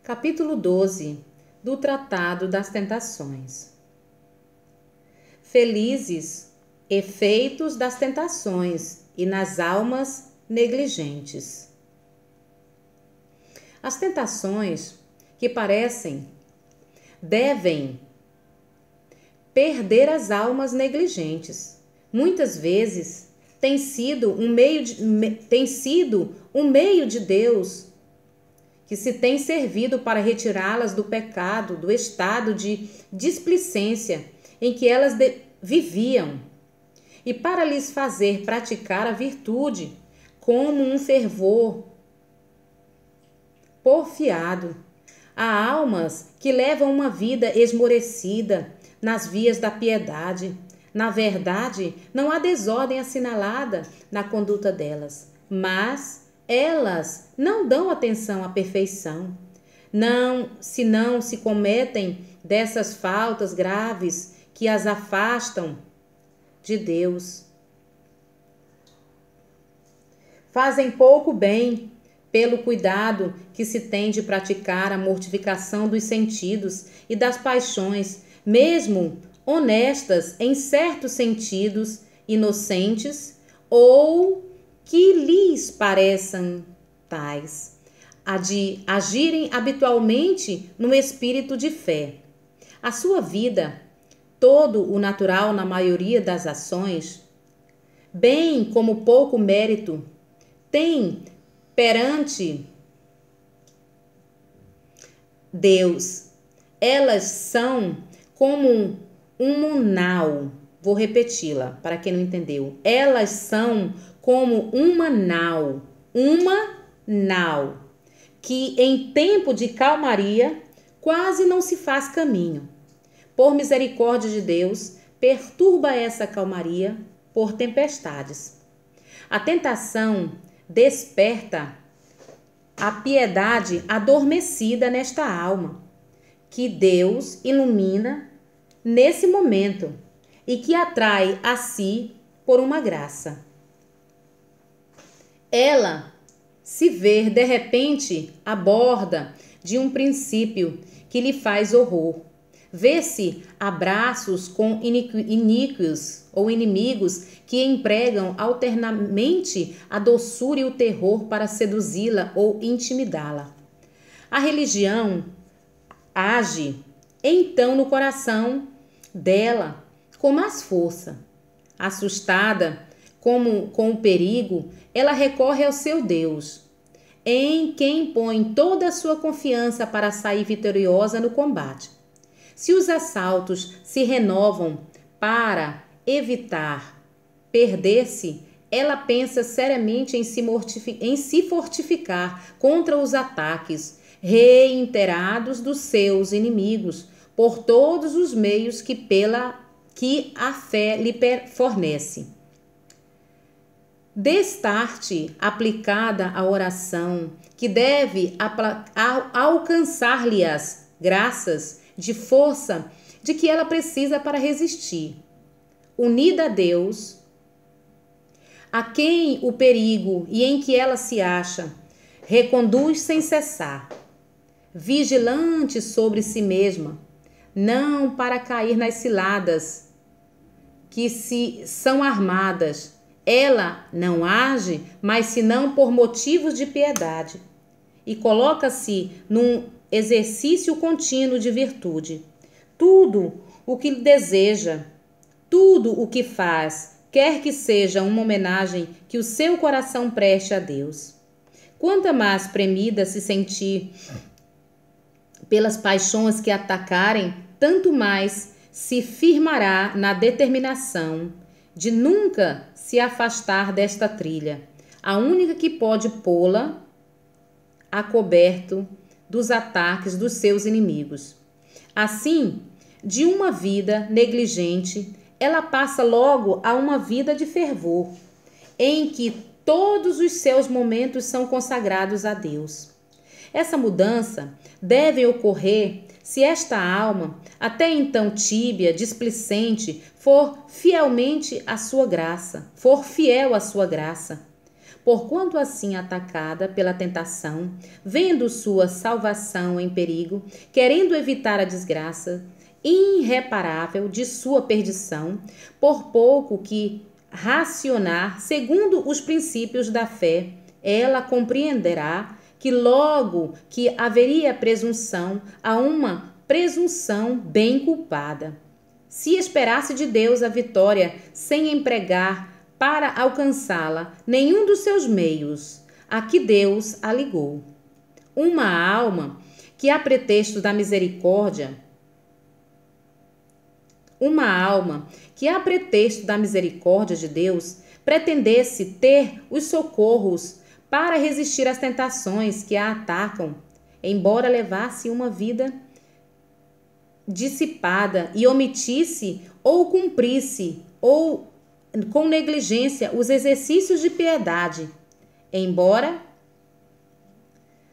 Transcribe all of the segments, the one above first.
Capítulo 12 do Tratado das Tentações. Felizes efeitos das tentações e nas almas negligentes. As tentações que parecem devem perder as almas negligentes. Muitas vezes tem sido um meio de Deus que se tem servido para retirá-las do pecado, do estado de displicência em que elas viviam, e para lhes fazer praticar a virtude como um fervor porfiado. Há almas que levam uma vida esmorecida nas vias da piedade. Na verdade, não há desordem assinalada na conduta delas, mas elas não dão atenção à perfeição. Não se cometem dessas faltas graves que as afastam de Deus. Fazem pouco bem pelo cuidado que se tem de praticar a mortificação dos sentidos e das paixões, mesmo honestas em certos sentidos, inocentes ou que lhes pareçam tais, a de agirem habitualmente no espírito de fé. A sua vida, todo o natural na maioria das ações, bem como pouco mérito, tem perante Deus. Elas são como um munal. Vou repeti-la para quem não entendeu. Elas são como uma nau, que em tempo de calmaria quase não se faz caminho. Por misericórdia de Deus, perturba essa calmaria por tempestades. A tentação desperta a piedade adormecida nesta alma, que Deus ilumina nesse momento e que atrai a si por uma graça. Ela se vê de repente à borda de um princípio que lhe faz horror. Vê-se a braços com iníquos ou inimigos que empregam alternamente a doçura e o terror para seduzi-la ou intimidá-la. A religião age então no coração dela com mais força. Assustada com o perigo, ela recorre ao seu Deus, em quem põe toda a sua confiança para sair vitoriosa no combate. Se os assaltos se renovam para evitar perder-se, ela pensa seriamente em se fortificar contra os ataques reiterados dos seus inimigos, por todos os meios que a fé lhe fornece. Destarte aplicada à oração, que deve alcançar-lhe as graças de força de que ela precisa para resistir. Unida a Deus, a quem o perigo e em que ela se acha, reconduz sem cessar, vigilante sobre si mesma, não para cair nas ciladas que se são armadas. Ela não age, mas senão por motivos de piedade, e coloca-se num exercício contínuo de virtude. Tudo o que deseja, tudo o que faz, quer que seja uma homenagem que o seu coração preste a Deus. Quanto mais premida se sentir pelas paixões que atacarem, tanto mais se firmará na determinação de nunca se afastar desta trilha, a única que pode pô-la a coberto dos ataques dos seus inimigos. Assim, de uma vida negligente, ela passa logo a uma vida de fervor, em que todos os seus momentos são consagrados a Deus. Essa mudança deve ocorrer se esta alma, até então tíbia, displicente, for fiel à sua graça. Porquanto assim atacada pela tentação, vendo sua salvação em perigo, querendo evitar a desgraça irreparável de sua perdição, por pouco que racionar segundo os princípios da fé, ela compreenderá que logo que haveria presunção, há uma presunção bem culpada. Se esperasse de Deus a vitória sem empregar para alcançá-la nenhum dos seus meios, a que Deus a ligou. Uma alma que a pretexto da misericórdia de Deus pretendesse ter os socorros para resistir às tentações que a atacam, embora levasse uma vida dissipada e omitisse ou cumprisse ou com negligência os exercícios de piedade, embora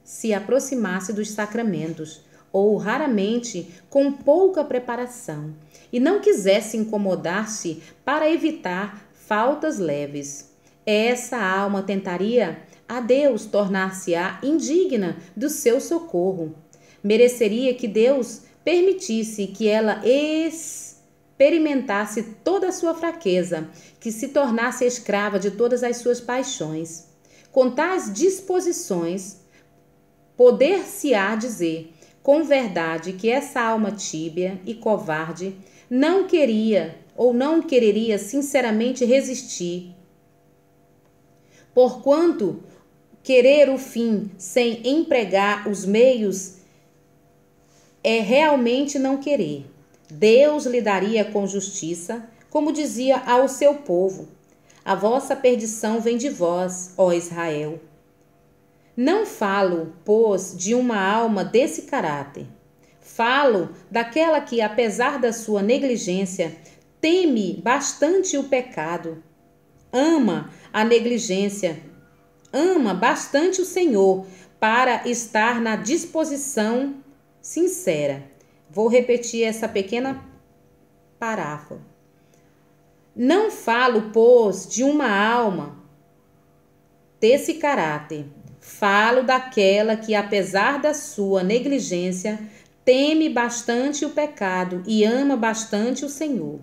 se aproximasse dos sacramentos, ou raramente com pouca preparação, e não quisesse incomodar-se para evitar faltas leves. Essa alma tentaria a Deus tornar-se-á indigna do seu socorro. Mereceria que Deus permitisse que ela experimentasse toda a sua fraqueza, que se tornasse escrava de todas as suas paixões. Com tais disposições, poder-se-á dizer com verdade que essa alma tíbia e covarde não queria ou não quereria sinceramente resistir, porquanto querer o fim sem empregar os meios é realmente não querer. Deus lidaria com justiça, como dizia ao seu povo: a vossa perdição vem de vós, ó Israel. Não falo, pois, de uma alma desse caráter. Falo daquela que, apesar da sua negligência, teme bastante o pecado, ama a negligência, ama bastante o Senhor para estar na disposição sincera. Vou repetir essa pequena paráfrase. Não falo, pois, de uma alma desse caráter. Falo daquela que, apesar da sua negligência, teme bastante o pecado e ama bastante o Senhor,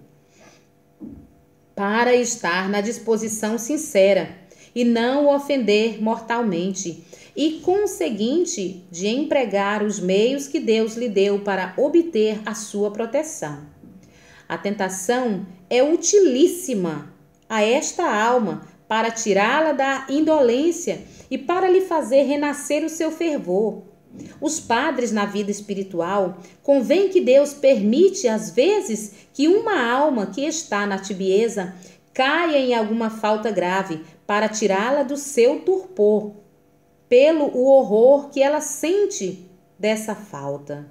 para estar na disposição sincera e não o ofender mortalmente, e conseguinte de empregar os meios que Deus lhe deu para obter a sua proteção. A tentação é utilíssima a esta alma para tirá-la da indolência e para lhe fazer renascer o seu fervor. Os padres na vida espiritual convém que Deus permite às vezes que uma alma que está na tibieza caia em alguma falta grave para tirá-la do seu torpor, pelo o horror que ela sente dessa falta.